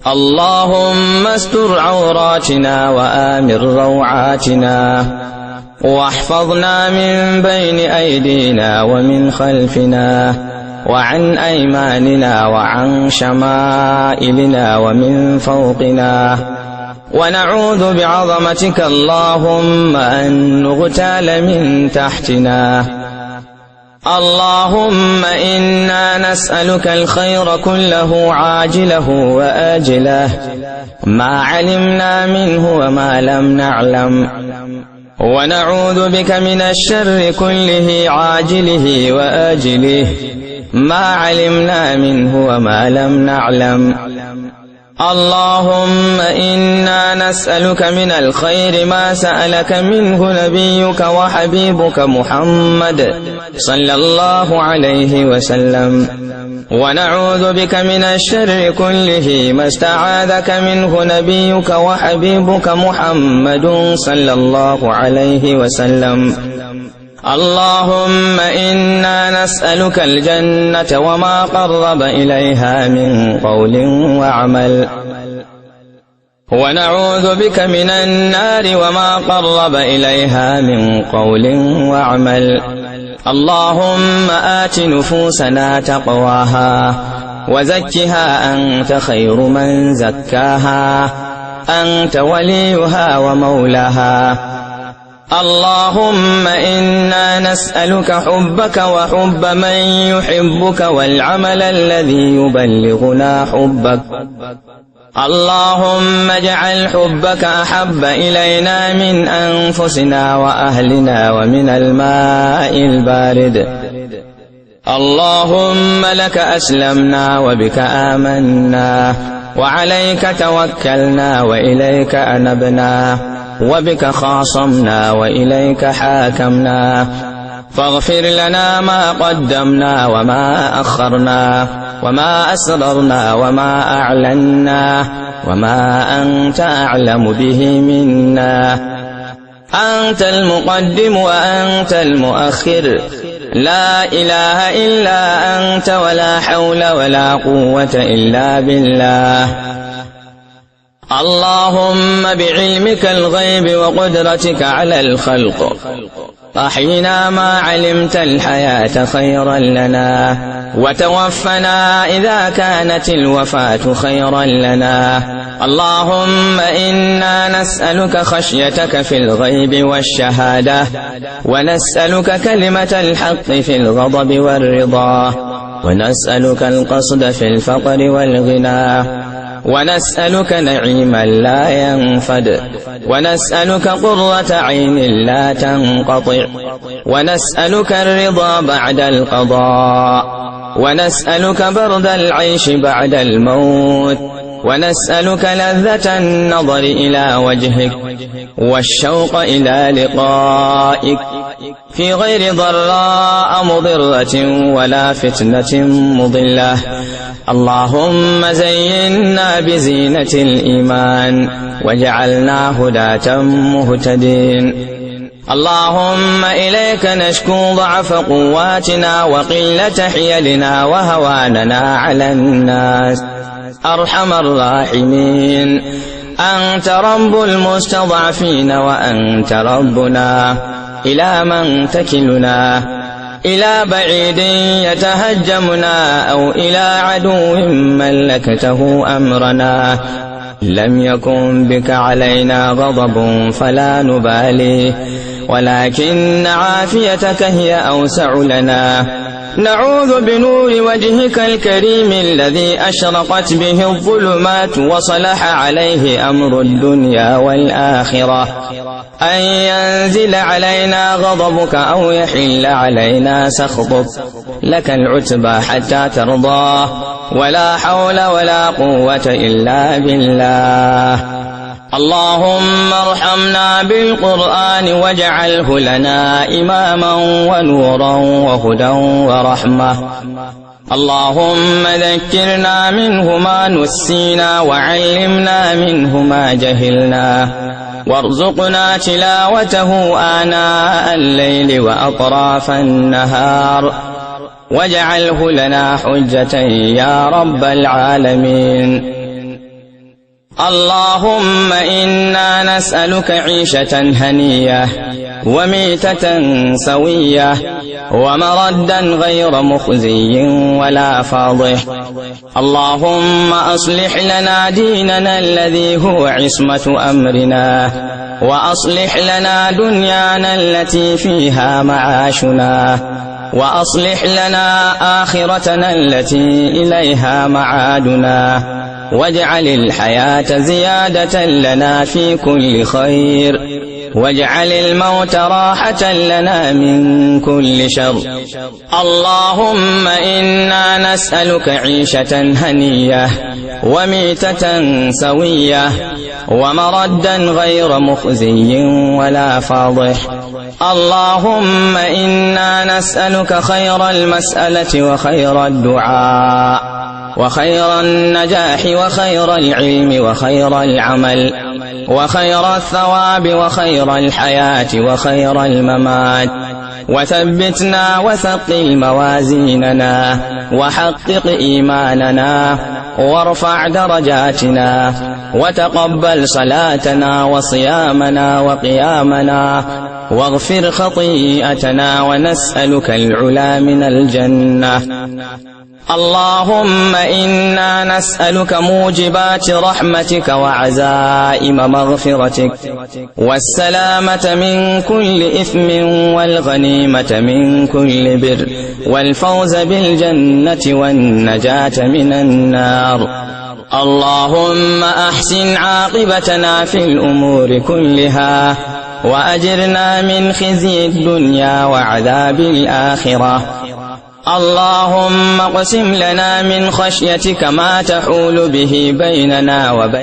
اللهم استر عوراتنا وآمن روعاتنا، واحفظنا من بين أيدينا ومن خلفنا وعن أيماننا وعن شمائلنا ومن فوقنا، ونعوذ بعظمتك اللهم أن نغتال من تحتنا. اللهم إنا نسألك الخير كله عاجله وآجله، ما علمنا منه وما لم نعلم، ونعوذ بك من الشر كله عاجله وآجله، ما علمنا منه وما لم نعلم. اللهم إنا نسألك من الخير ما سألك منه نبيك وحبيبك محمد صلى الله عليه وسلم، ونعوذ بك من الشر كله ما استعاذك منه نبيك وحبيبك محمد صلى الله عليه وسلم. اللهم إنا نسألك الجنة وما قرب إليها من قول وعمل، ونعوذ بك من النار وما قرب إليها من قول وعمل. اللهم آت نفوسنا تقواها وزكها أنت خير من زكاها، أنت وليها ومولاها. اللهم إنا نسألك حبك وحب من يحبك والعمل الذي يبلغنا حبك. اللهم اجعل حبك أحب إلينا من أنفسنا وأهلنا ومن الماء البارد. اللهم لك أسلمنا وبك آمنا وعليك توكلنا وإليك أنبنا وبك خاصمنا وإليك حاكمنا، فاغفر لنا ما قدمنا وما أخرنا وما أسررنا وما أعلنا وما أنت أعلم به منا. أنت المقدم وأنت المؤخر، لا إله إلا أنت، ولا حول ولا قوة إلا بالله. اللهم بعلمك الغيب وقدرتك على الخلق أحينا ما علمت الحياة خيرا لنا، وتوفنا إذا كانت الوفاة خيرا لنا. اللهم إنا نسألك خشيتك في الغيب والشهادة، ونسألك كلمة الحق في الغضب والرضا، ونسألك القصد في الفقر والغنى، ونسألك نعيما لا ينفد، ونسألك قرة عين لا تنقطع، ونسألك الرضا بعد القضاء، ونسألك برد العيش بعد الموت، ونسألك لذة النظر إلى وجهك والشوق إلى لقائك في غير ضراء مضرة ولا فتنة مضلة. اللهم زينا بزينة الإيمان واجعلنا هداة مهتدين. اللهم إليك نشكو ضعف قواتنا وقلة حيلنا وهواننا على الناس أرحم الراحمين. أنت رب المستضعفين وأنت ربنا، إلى من تكلنا؟ إلى بعيد يتهجمنا أو إلى عدو ملكته أمرنا؟ لم يكن بك علينا غضب فلا نبالي، ولكن عافيتك هي أوسع لنا. نعوذ بنور وجهك الكريم الذي أشرقت به الظلمات وصلح عليه أمر الدنيا والآخرة، أن ينزل علينا غضبك أو يحل علينا سخطك. لك العتبى حتى ترضى، ولا حول ولا قوة إلا بالله. اللهم ارحمنا بالقرآن واجعله لنا إماما ونورا وهدى ورحمة. اللهم ذكرنا منه ما نسينا وعلمنا منه ما جهلنا، وارزقنا تلاوته آناء الليل وأطراف النهار، واجعله لنا حجة يا رب العالمين. اللهم إنا نسألك عيشة هنية وميتة سوية ومردا غير مخزي ولا فاضح. اللهم أصلح لنا ديننا الذي هو عصمة أمرنا، وأصلح لنا دنيانا التي فيها معاشنا، وأصلح لنا آخرتنا التي إليها معادنا، واجعل الحياة زيادة لنا في كل خير، واجعل الموت راحة لنا من كل شر. اللهم إنا نسألك عيشة هنية وميتة سوية ومردا غير مخزي ولا فاضح. اللهم إنا نسألك خير المسألة وخير الدعاء وخير النجاح وخير العلم وخير العمل وخير الثواب وخير الحياة وخير الممات. وثبتنا وثقل موازيننا وحقق إيماننا وارفع درجاتنا، وتقبل صلاتنا وصيامنا وقيامنا، واغفر خطيئتنا، ونسألك العلا من الجنة. اللهم إنا نسألك موجبات رحمتك وعزائم مغفرتك والسلامة من كل إثم والغنيمة من كل بر والفوز بالجنة والنجاة من النار. اللهم أحسن عاقبتنا في الأمور كلها وأجرنا من خزي الدنيا وعذاب الآخرة. اللهم اقسم لنا من خشيتك ما تحول به بيننا وبين